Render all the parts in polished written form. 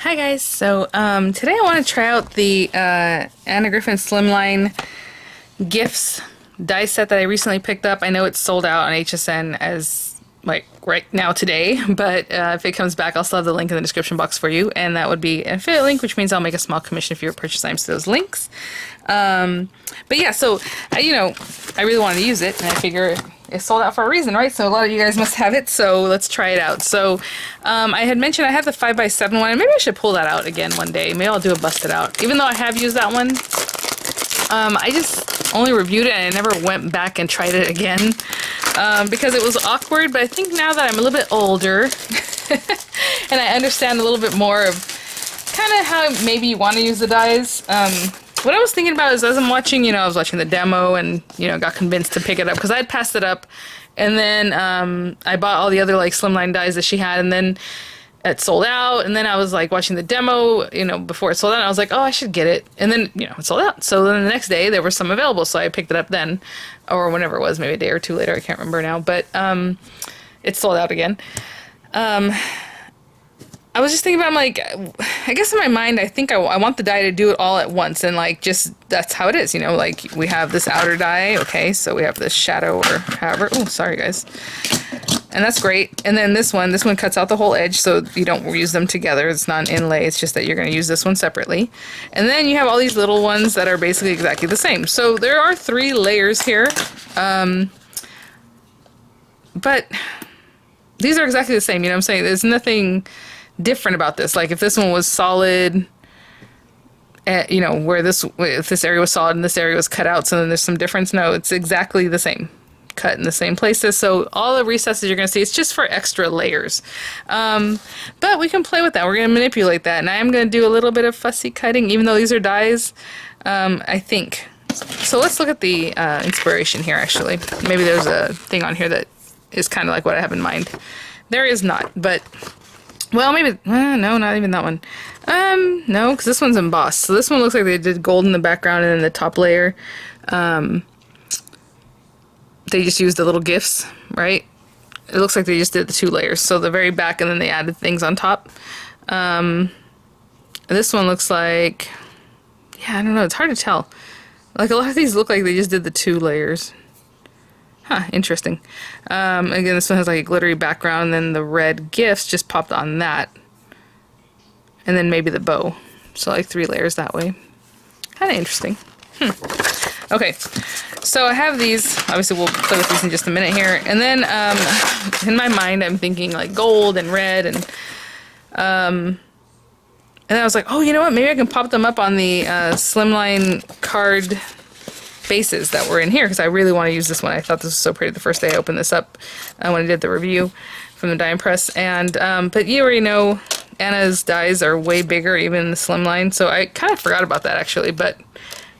Hi guys, so today I want to try out the Anna Griffin Slimline Gifts die set that I recently picked up. I know it's sold out on HSN as like right now today, but if it comes back I'll still have the link in the description box for you, and that would be an affiliate link, which means I'll make a small commission if you purchase items to those links. But yeah, so I really wanted to use it, and I figure it's sold out for a reason, right? So a lot of you guys must have it, so let's try it out. So I had mentioned I have the 5x7 one, and maybe I should pull that out again one day. Maybe I'll do a busted out. Even though I have used that one, I just only reviewed it and I never went back and tried it again because it was awkward. But I think now that I'm a little bit older and I understand a little bit more of kind of how maybe you want to use the dies, what I was thinking about is as I'm watching, I was watching the demo and, got convinced to pick it up because I had passed it up, and then I bought all the other like slimline dies that she had, and then it sold out, and then I was like watching the demo, before it sold out, and I was like, oh, I should get it, and then, it sold out. So then the next day there was some available, so I picked it up then, or whenever it was, maybe a day or two later, I can't remember now, but it sold out again. I was just thinking about, I'm like, I guess in my mind, I think I want the die to do it all at once, and like, just, that's how it is, like, we have this outer die, okay, so we have this shadow, or however, oh, sorry guys, and that's great, and then this one cuts out the whole edge, so you don't use them together, it's not an inlay, it's just that you're going to use this one separately, and then you have all these little ones that are basically exactly the same, so there are 3 layers here, but these are exactly the same, what I'm saying, there's nothing different about this. Like if this one was solid, where if this area was solid and this area was cut out, so then there's some difference. No, it's exactly the same, cut in the same places. So all the recesses you're going to see, it's just for extra layers. But we can play with that. We're going to manipulate that, and I am going to do a little bit of fussy cutting, even though these are dies. I think. So let's look at the inspiration here. Actually, maybe there's a thing on here that is kind of like what I have in mind. There is not, but. Well, maybe, no, not even that one. No, because this one's embossed. So this one looks like they did gold in the background, and then the top layer, they just used the little gifts, right? It looks like they just did the 2 layers. So the very back, and then they added things on top. This one looks like, yeah, I don't know, it's hard to tell. Like a lot of these look like they just did the 2 layers. Huh, interesting. Again, this one has like a glittery background, and then the red gifts just popped on that. And then maybe the bow. So like 3 layers that way. Kind of interesting. Okay, so I have these. Obviously we'll play with these in just a minute here. And then in my mind I'm thinking like gold and red, and I was like, oh, you know what? Maybe I can pop them up on the slimline card bases that were in here, because I really want to use this one. I thought this was so pretty the first day I opened this up when I did the review from the die press, and but you already know Anna's dies are way bigger, even the slimline, so I kind of forgot about that actually, but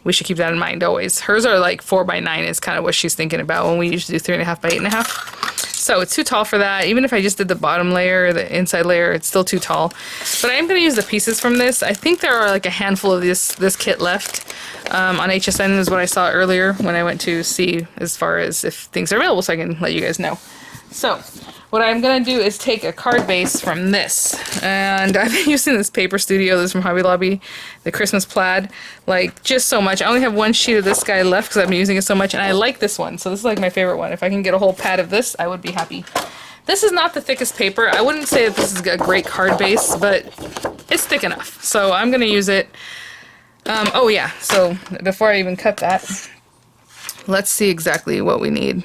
we should keep that in mind always. Hers are like 4x9 is kind of what she's thinking about, when we usually do 3.5 by 8.5. So it's too tall for that. Even if I just did the bottom layer, the inside layer, it's still too tall. But I am going to use the pieces from this. I think there are like a handful of this kit left. On HSN is what I saw earlier when I went to see as far as if things are available, so I can let you guys know. So what I'm going to do is take a card base from this, and I've been using this Paper Studio, this is from Hobby Lobby, the Christmas plaid, like just so much. I only have 1 sheet of this guy left because I've been using it so much, and I like this one, so this is like my favorite one. If I can get a whole pad of this, I would be happy. This is not the thickest paper. I wouldn't say that this is a great card base, but it's thick enough, so I'm going to use it. Oh yeah, so before I even cut that, let's see exactly what we need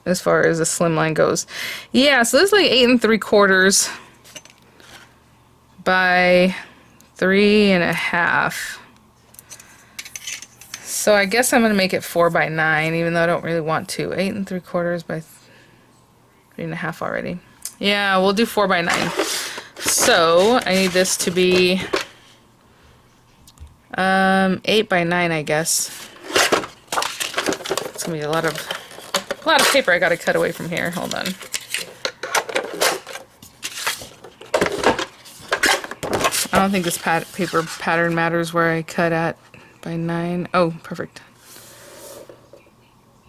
as far as the slimline goes. Yeah, so this is like 8 3/4 by 3.5. So I guess I'm gonna make it 4x9, even though I don't really want to. 8 3/4 by 3.5 already. Yeah, we'll do 4x9. So I need this to be 8x9, I guess. It's gonna be a lot of paper I gotta cut away from here. Hold on. I don't think this paper pattern matters where I cut at by 9. Oh, perfect.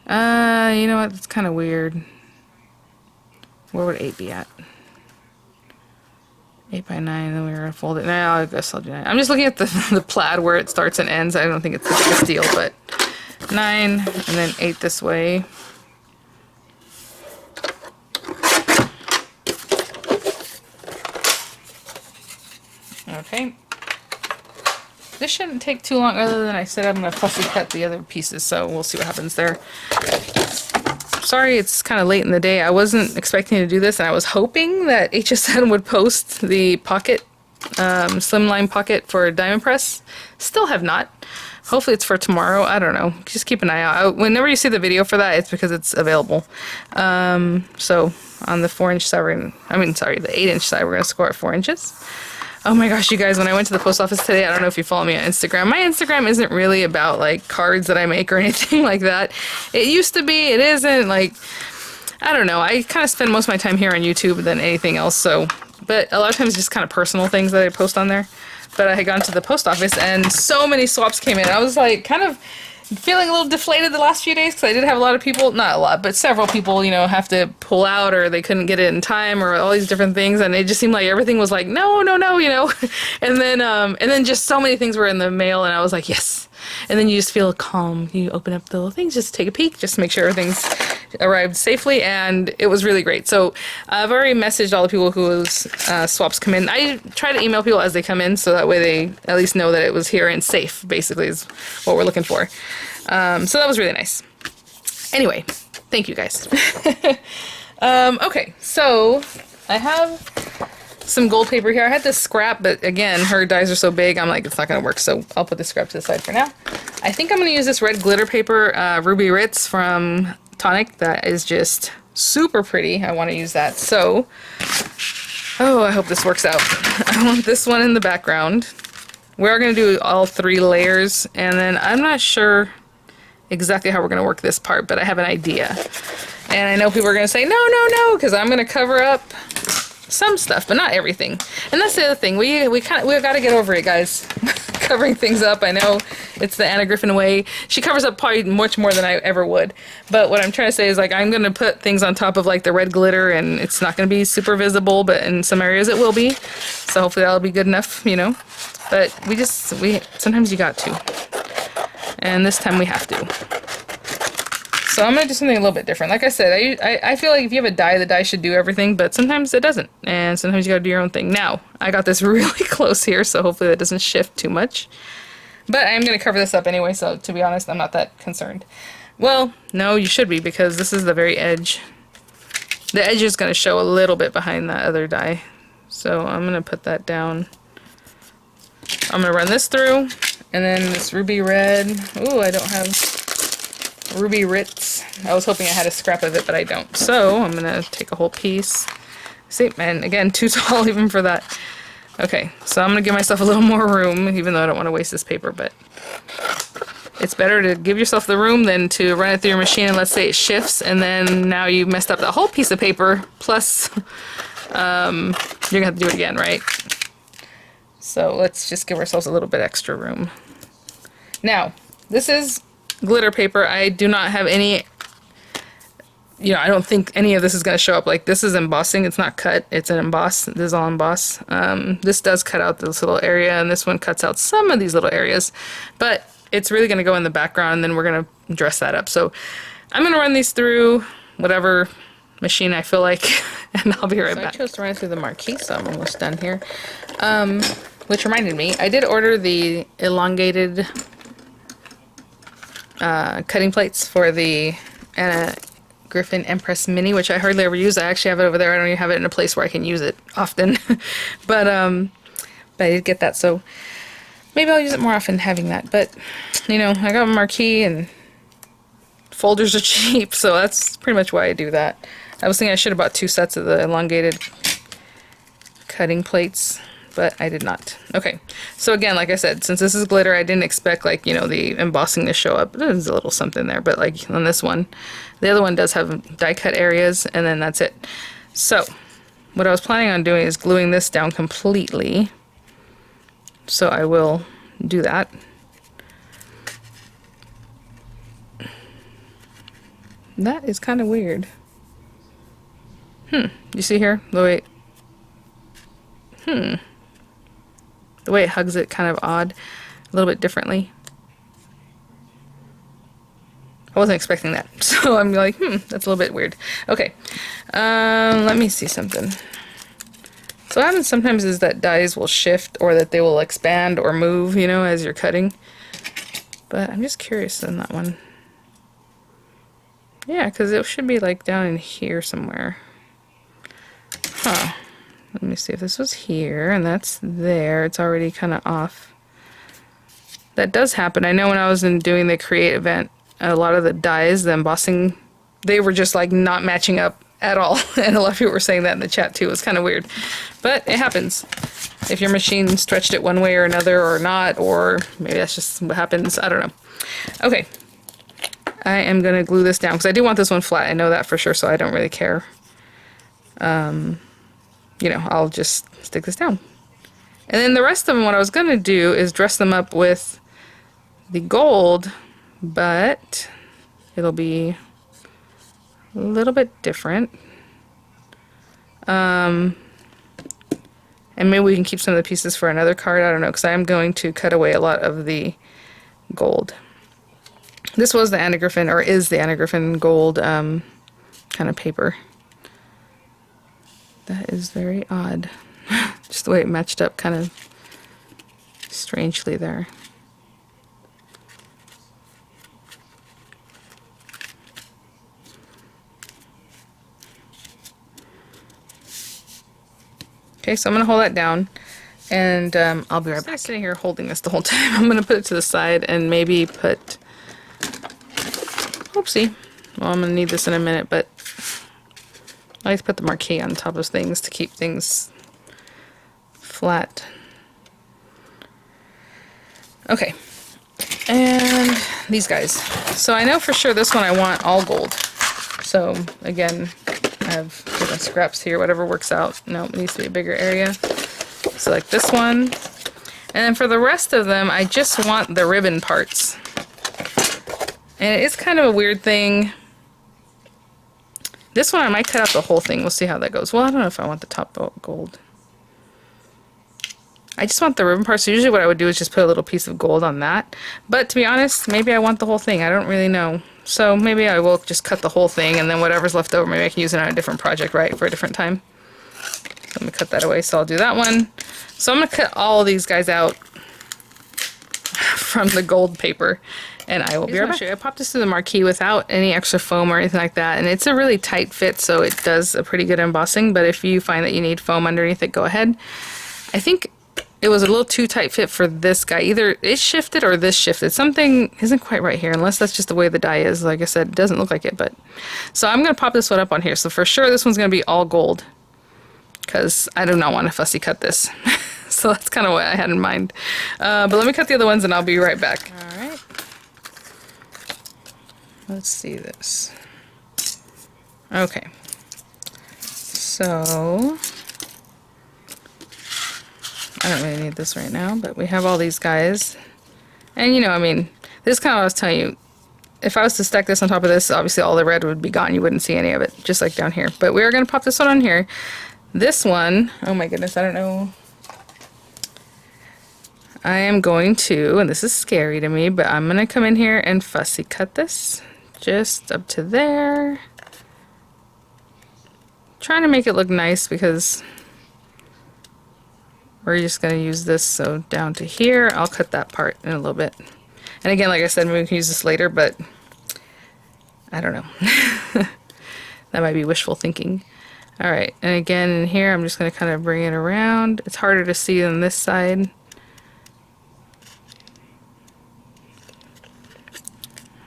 You know what? It's kind of weird. Where would 8 be at? 8x9, then we're gonna fold it. Now I guess I'll do 9. I'm just looking at the plaid where it starts and ends. I don't think it's the biggest deal, but 9 and then 8 this way. Okay. This shouldn't take too long, other than I said I'm gonna fussy cut the other pieces, so we'll see what happens there. Sorry, it's kind of late in the day. I wasn't expecting to do this, and I was hoping that HSN would post the pocket, slimline pocket for Diamond Press. Still have not. Hopefully it's for tomorrow. I don't know. Just keep an eye out. Whenever you see the video for that, it's because it's available. So on the 4-inch side, the 8-inch side, we're going to score at 4 inches. Oh my gosh, you guys, when I went to the post office today, I don't know if you follow me on Instagram. My Instagram isn't really about like cards that I make or anything like that. It used to be, it isn't. Like, I don't know. I kind of spend most of my time here on YouTube than anything else. So, but a lot of times just kind of personal things that I post on there. But I had gone to the post office and so many swaps came in. I was like kind of feeling a little deflated the last few days because I did have a lot of people, not a lot, but several people, you know, have to pull out or they couldn't get it in time or all these different things, and it just seemed like everything was like no, you know. and then just so many things were in the mail, and I was like yes. And then you just feel calm. You open up the little things, just take a peek, just make sure everything's arrived safely, and it was really great. So I've already messaged all the people whose swaps come in. I try to email people as they come in, so that way they at least know that it was here and safe, basically, is what we're looking for. So that was really nice. Anyway, thank you guys. Okay, so I have some gold paper here. I had this scrap, but again, her dies are so big, I'm like, it's not going to work, so I'll put the scrap to the side for now. I think I'm going to use this red glitter paper, Ruby Ritz from Tonic. That is just super pretty. I want to use that. So, oh, I hope this works out. I want this one in the background. We're going to do all 3 layers, and then I'm not sure exactly how we're going to work this part, but I have an idea. And I know people are going to say, no, because I'm going to cover up some stuff, but not everything. And that's the other thing. We've got to get over it, guys. Covering things up. I know it's the Anna Griffin way. She covers up probably much more than I ever would. But what I'm trying to say is, like, I'm going to put things on top of like the red glitter, and it's not going to be super visible, but in some areas it will be. So hopefully that'll be good enough, you know. But sometimes you got to. And this time we have to. So I'm going to do something a little bit different. Like I said, I feel like if you have a die, the die should do everything, but sometimes it doesn't. And sometimes you got to do your own thing. Now, I got this really close here, so hopefully that doesn't shift too much. But I'm going to cover this up anyway, so to be honest, I'm not that concerned. Well, no, you should be, because this is the very edge. The edge is going to show a little bit behind that other die. So I'm going to put that down. I'm going to run this through, and then this ruby red. Ooh, I don't have Ruby Ritz. I was hoping I had a scrap of it, but I don't. So I'm going to take a whole piece. See, and again, too tall even for that. Okay, so I'm going to give myself a little more room, even though I don't want to waste this paper, but it's better to give yourself the room than to run it through your machine and let's say it shifts, and then now you messed up the whole piece of paper, plus you're going to have to do it again, right? So let's just give ourselves a little bit extra room. Now, this is glitter paper. I do not have any, you know, I don't think any of this is going to show up. Like, this is embossing. It's not cut. It's an emboss. This is all emboss. This does cut out this little area, and this one cuts out some of these little areas. But it's really going to go in the background, and then we're going to dress that up. So I'm going to run these through whatever machine I feel like, and I'll be right back. I chose to run it through the marquee, so I'm almost done here. Which reminded me, I did order the elongated cutting plates for the Anna Griffin Empress Mini, which I hardly ever use. I actually have it over there. I don't even have it in a place where I can use it often. but I did get that, so maybe I'll use it more often having that. But, you know, I got a marquee, and folders are cheap, so that's pretty much why I do that. I was thinking I should have bought 2 sets of the elongated cutting plates, but I did not. Okay, so again, like I said, since this is glitter, I didn't expect, like, you know, the embossing to show up. There's a little something there, but like on this one, the other one does have die cut areas, and then that's it. So what I was planning on doing is gluing this down completely. So I will do that. That is kind of weird. You see here? Oh, wait. The way it hugs it kind of odd, a little bit differently. I wasn't expecting that, so I'm like, that's a little bit weird. Okay, let me see something. So what happens sometimes is that dies will shift, or that they will expand or move, you know, as you're cutting. But I'm just curious on that one. Yeah, because it should be like down in here somewhere. Huh. Let me see if this was here, and that's there. It's already kind of off. That does happen. I know when I was doing the Create event, a lot of the dies, the embossing, they were just like not matching up at all. And a lot of people were saying that in the chat too. It was kind of weird. But it happens. If your machine stretched it one way or another or not, or maybe that's just what happens. I don't know. Okay. I am going to glue this down because I do want this one flat. I know that for sure, so I don't really care. You know, I'll just stick this down. And then the rest of them, what I was going to do is dress them up with the gold, but it'll be a little bit different. And maybe we can keep some of the pieces for another card. I don't know, because I am going to cut away a lot of the gold. This was the Anna Griffin, or is the Anna Griffin gold kind of paper. That is very odd. Just the way it matched up kind of strangely there. Okay, so I'm going to hold that down, and I'll be right back. Sitting here holding this the whole time. I'm going to put it to the side and maybe put... Oopsie. Well, I'm going to need this in a minute, but I like to put the marquee on top of things to keep things flat. Okay. And these guys. So I know for sure this one I want all gold. So, again, I have different scraps here, whatever works out. No, it needs to be a bigger area. So like this one. And then for the rest of them, I just want the ribbon parts. And it's kind of a weird thing. This one I might cut out the whole thing. We'll see how that goes. Well, I don't know if I want the top gold. I just want the ribbon parts. So usually what I would do is just put a little piece of gold on that. But to be honest, maybe I want the whole thing. I don't really know. So maybe I will just cut the whole thing, and then whatever's left over, maybe I can use it on a different project, right, for a different time. So I'm going to cut that away, so I'll do that one. So I'm going to cut all of these guys out from the gold paper, and I will be right back. I popped this through the marquee without any extra foam or anything like that, and it's a really tight fit, so it does a pretty good embossing, but if you find that you need foam underneath it, go ahead. I think it was a little too tight fit for this guy. Either it shifted or this shifted. Something isn't quite right here, unless that's just the way the die is. Like I said, it doesn't look like it, but... So I'm going to pop this one up on here. So for sure this one's going to be all gold, because I do not want to fussy cut this. So that's kind of what I had in mind. But let me cut the other ones and I'll be right back. Alright. Let's see this. Okay. So... I don't really need this right now, but we have all these guys. And you know, I mean, this is kind of what I was telling you. If I was to stack this on top of this, obviously all the red would be gone. You wouldn't see any of it, just like down here. But we are going to pop this one on here. This one, oh my goodness, I don't know. I am going to, and this is scary to me, but I'm going to come in here and fussy cut this. Just up to there. Trying to make it look nice because... we're just going to use this, so down to here. I'll cut that part in a little bit. And again, like I said, maybe we can use this later, but I don't know. That might be wishful thinking. Alright, and again in here, I'm just going to kind of bring it around. It's harder to see on this side.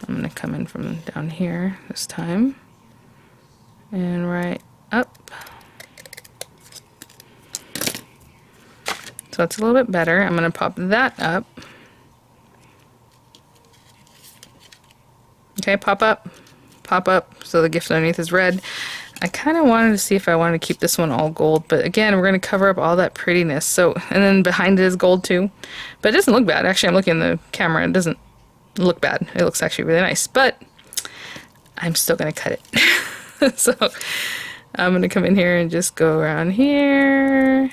I'm going to come in from down here this time. And right up. So it's a little bit better. I'm going to pop that up. Okay, pop up, so the gift underneath is red. I kind of wanted to see if I wanted to keep this one all gold, but again, we're going to cover up all that prettiness. So, and then behind it is gold too. But it doesn't look bad. Actually, I'm looking in the camera, it doesn't look bad. It looks actually really nice, but I'm still going to cut it. So, I'm going to come in here and just go around here.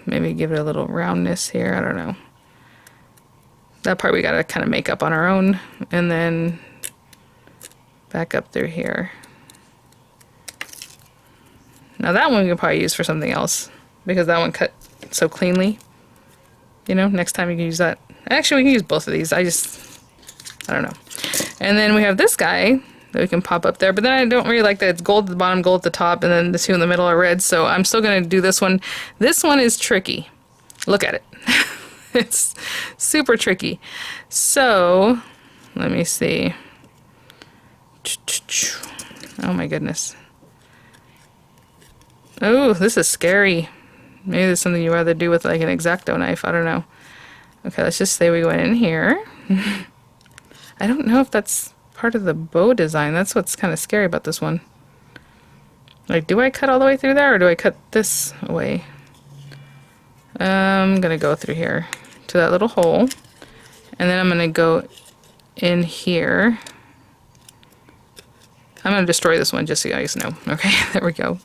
maybe give it a little roundness here. I don't know. That part we gotta kind of make up on our own, and then back up through here. Now that one we could probably use for something else, because that one cut so cleanly. You know, next time you can use that. Actually, we can use both of these. I don't know. And then we have this guy that we can pop up there, but then I don't really like that it's gold at the bottom, gold at the top, and then the two in the middle are red, so I'm still gonna do this one. This one is tricky. Look at it. It's super tricky. So, let me see. Oh my goodness. Oh, this is scary. Maybe there's something you'd rather do with like an X-Acto knife. I don't know. Okay, let's just say we go in here. I don't know if that's part of the bow design. That's what's kind of scary about this one. Like, do I cut all the way through there, or do I cut this away? I'm gonna go through here to that little hole, and then I'm gonna go in here. I'm gonna destroy this one just so you guys know. Okay, there we go.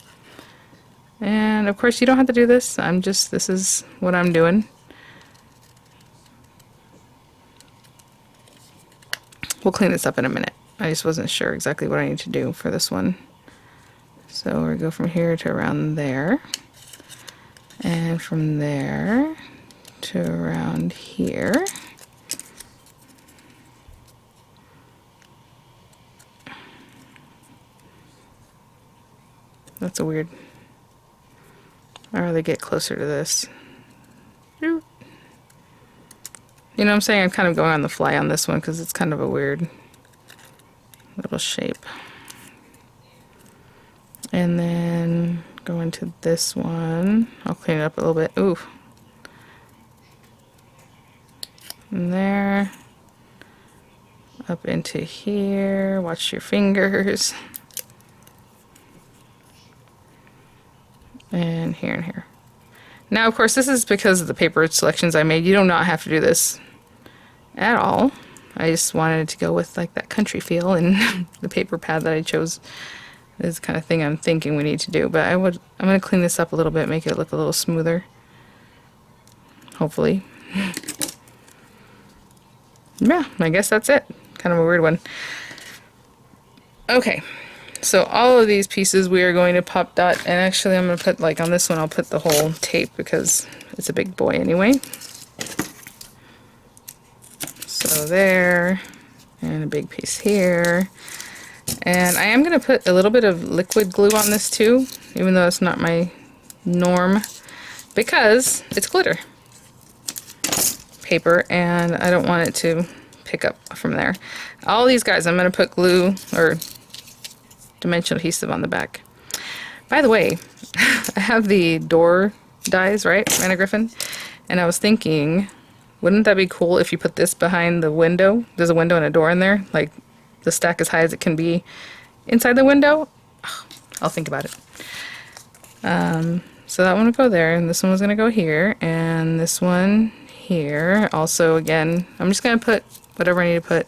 And of course you don't have to do this. This is what I'm doing. We'll clean this up in a minute. I just wasn't sure exactly what I need to do for this one. So we go from here to around there. And from there to around here. That's a weird. I'd rather get closer to this. You know what I'm saying? I'm kind of going on the fly on this one because it's kind of a weird little shape. And then go into this one. I'll clean it up a little bit. Ooh. And there. Up into here. Watch your fingers. And here and here. Now, of course, this is because of the paper selections I made. You do not have to do this at all. I just wanted to go with like that country feel, and the paper pad that I chose is the kind of thing I'm thinking we need to do. But I'm going to clean this up a little bit, make it look a little smoother. Hopefully. Yeah, I guess that's it. Kind of a weird one. Okay. So all of these pieces we are going to pop dot, and actually I'm going to put, like on this one, I'll put the whole tape because it's a big boy anyway. So there, and a big piece here. And I am going to put a little bit of liquid glue on this too, even though it's not my norm, because it's glitter paper and I don't want it to pick up from there. All these guys I'm going to put glue or dimensional adhesive on the back. By the way, I have the door dies, right? Griffin. And I was thinking, wouldn't that be cool if you put this behind the window? There's a window and a door in there, like the stack as high as it can be inside the window. I'll think about it. So that one will go there, and this one was going to go here, and this one here. Also, again, I'm just going to put whatever I need to put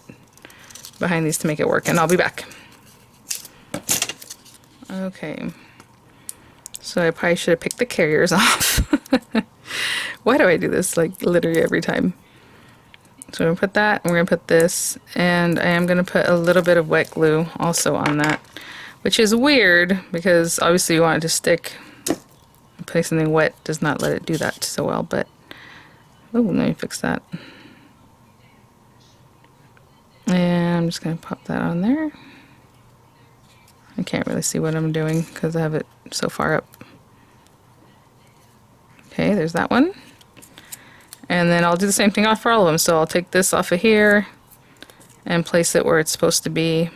behind these to make it work, and I'll be back. Okay, so I probably should have picked the carriers off. Why do I do this like literally every time? So we're going to put that, and we're going to put this, and I am going to put a little bit of wet glue also on that, which is weird because obviously you want it to stick. Putting something wet does not let it do that so well, but oh, let me fix that. And I'm just going to pop that on there. I can't really see what I'm doing because I have it so far up. Okay, there's that one. And then I'll do the same thing off for all of them. So I'll take this off of here and place it where it's supposed to be.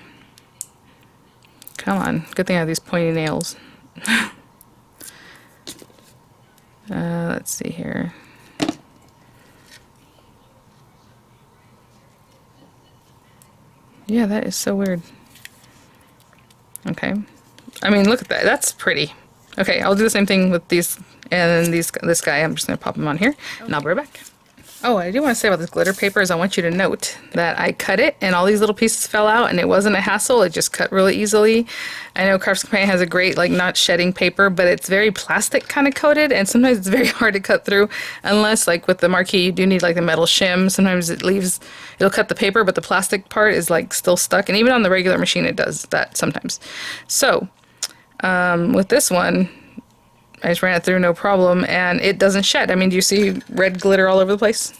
Come on, good thing I have these pointy nails. Let's see here. Yeah, that is so weird. Okay. I mean, look at that. That's pretty. Okay, I'll do the same thing with these and then this guy. I'm just going to pop him on here, and I'll be right back. Oh, I do want to say about this glitter paper is I want you to note that I cut it and all these little pieces fell out and it wasn't a hassle. It just cut really easily. I know Crafts Companion has a great like not shedding paper, but it's very plastic kind of coated and sometimes it's very hard to cut through unless like with the marquee you do need like the metal shim. Sometimes it'll cut the paper, but the plastic part is like still stuck, and even on the regular machine it does that sometimes. So with this one, I just ran it through no problem, and it doesn't shed. I mean, do you see red glitter all over the place?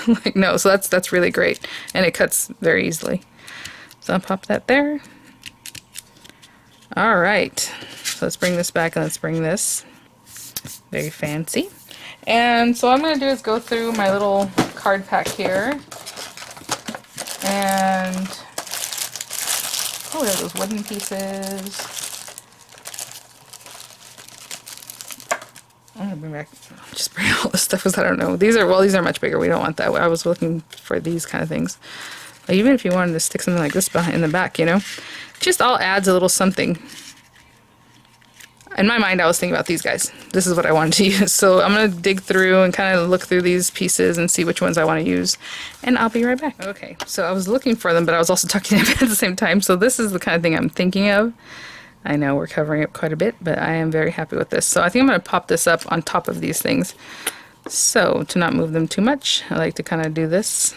Like, no, so that's really great, and it cuts very easily. So I'll pop that there. All right, so let's bring this back and let's bring this. Very fancy. And so what I'm going to do is go through my little card pack here, and oh, there are those wooden pieces. I'm gonna bring back, just bring all this stuff because I don't know. These are much bigger. We don't want that. I was looking for these kind of things. Like even if you wanted to stick something like this behind in the back, you know, just all adds a little something. In my mind, I was thinking about these guys. This is what I wanted to use. So I'm gonna dig through and kind of look through these pieces and see which ones I want to use, and I'll be right back. Okay, so I was looking for them, but I was also talking to him at the same time. So this is the kind of thing I'm thinking of. I know we're covering up quite a bit, but I am very happy with this. So I think I'm going to pop this up on top of these things. So to not move them too much, I like to kind of do this.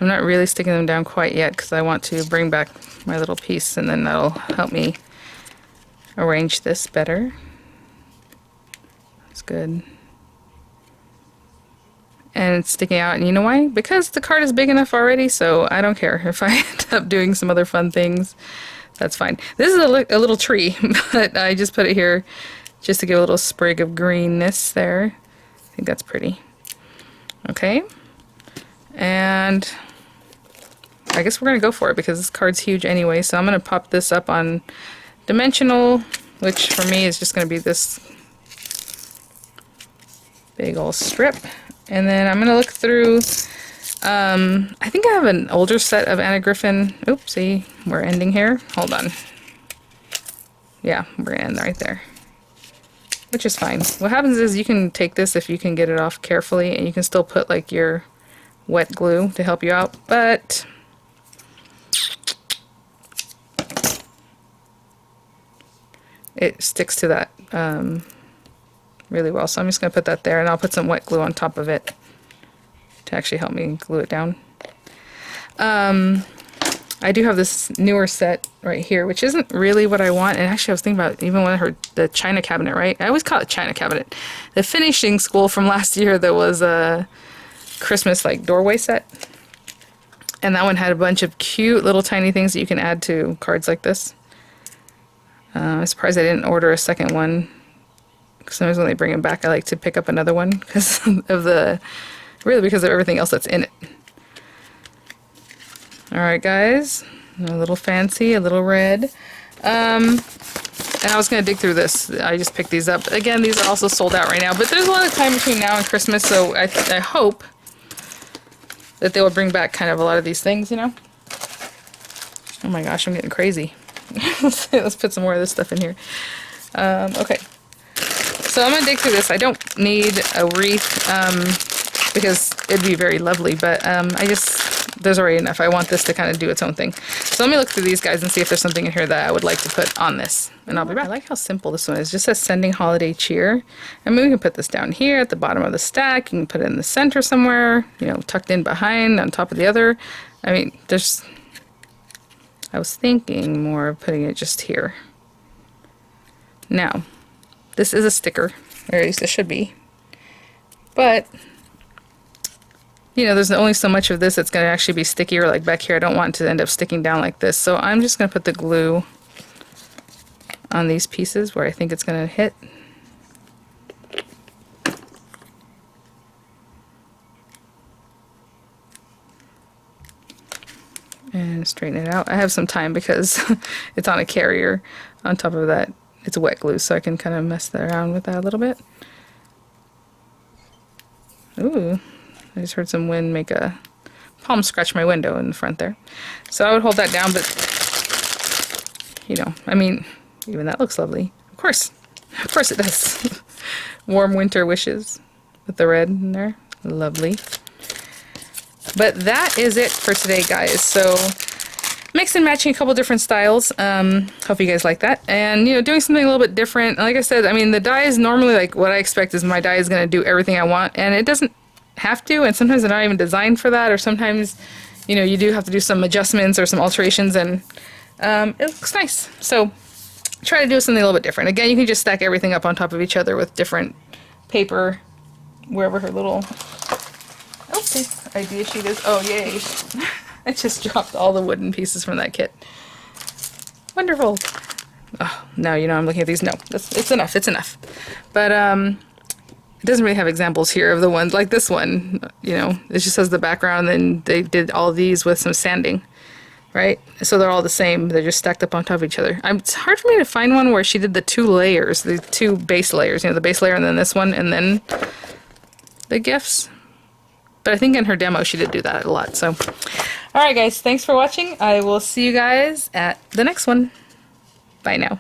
I'm not really sticking them down quite yet because I want to bring back my little piece, and then that'll help me arrange this better. That's good. And it's sticking out, and you know why? Because the card is big enough already, so I don't care if I end up doing some other fun things. That's fine. This is a little tree, but I just put it here just to give a little sprig of greenness there. I think that's pretty. Okay. And I guess we're going to go for it because this card's huge anyway, so I'm going to pop this up on dimensional, which for me is just going to be this big old strip. And then I'm going to look through, I think I have an older set of Anna Griffin. Oops, see, we're ending here. Hold on. Yeah, we're going to end right there. Which is fine. What happens is you can take this if you can get it off carefully, and you can still put like your wet glue to help you out, but it sticks to that really well, so I'm just going to put that there, and I'll put some wet glue on top of it to actually help me glue it down. I do have this newer set right here, which isn't really what I want, and actually I was thinking about even when I heard the china cabinet, right? I always call it china cabinet. The finishing school from last year that was a Christmas like doorway set, and that one had a bunch of cute little tiny things that you can add to cards like this. I'm surprised I didn't order a second one. Sometimes when they bring them back, I like to pick up another one because of because of everything else that's in it. Alright guys, a little fancy, a little red. And I was going to dig through this. I just picked these up. Again, these are also sold out right now, but there's a lot of time between now and Christmas, so I hope that they will bring back kind of a lot of these things, you know? Oh my gosh, I'm getting crazy. Let's put some more of this stuff in here. Okay. So I'm going to dig through this. I don't need a wreath because it'd be very lovely, but there's already enough. I want this to kind of do its own thing. So let me look through these guys and see if there's something in here that I would like to put on this. And I'll be back. I like how simple this one is. It just says sending holiday cheer. I mean, we can put this down here at the bottom of the stack. You can put it in the center somewhere, you know, tucked in behind on top of the other. I mean, I was thinking more of putting it just here. Now, this is a sticker, or at least it should be. But, you know, there's only so much of this that's going to actually be sticky, or like back here, I don't want it to end up sticking down like this. So I'm just going to put the glue on these pieces where I think it's going to hit. And straighten it out. I have some time because it's on a carrier. On top of that, it's wet glue, so I can kind of mess around with that a little bit. Ooh, I just heard some wind make a palm scratch my window in the front there. So I would hold that down, but, you know, I mean, even that looks lovely. Of course. Of course it does. Warm winter wishes with the red in there. Lovely. But that is it for today, guys. So mix and matching a couple different styles. Hope you guys like that. And, you know, doing something a little bit different. Like I said, I mean, the die is normally like what I expect is my die is going to do everything I want. And it doesn't have to. And sometimes they're not even designed for that. Or sometimes, you know, you do have to do some adjustments or some alterations. And it looks nice. So try to do something a little bit different. Again, you can just stack everything up on top of each other with different paper. Wherever her little idea sheet is. Oh, yay. I just dropped all the wooden pieces from that kit. Wonderful. Oh, now you know I'm looking at these. No, it's enough. It's enough. But it doesn't really have examples here of the ones like this one. You know, it just has the background, and they did all these with some sanding, right? So they're all the same. They're just stacked up on top of each other. It's hard for me to find one where she did the two layers, the two base layers. You know, the base layer and then this one, and then the gifts. But I think in her demo she did do that a lot. So, alright guys, thanks for watching. I will see you guys at the next one. Bye now.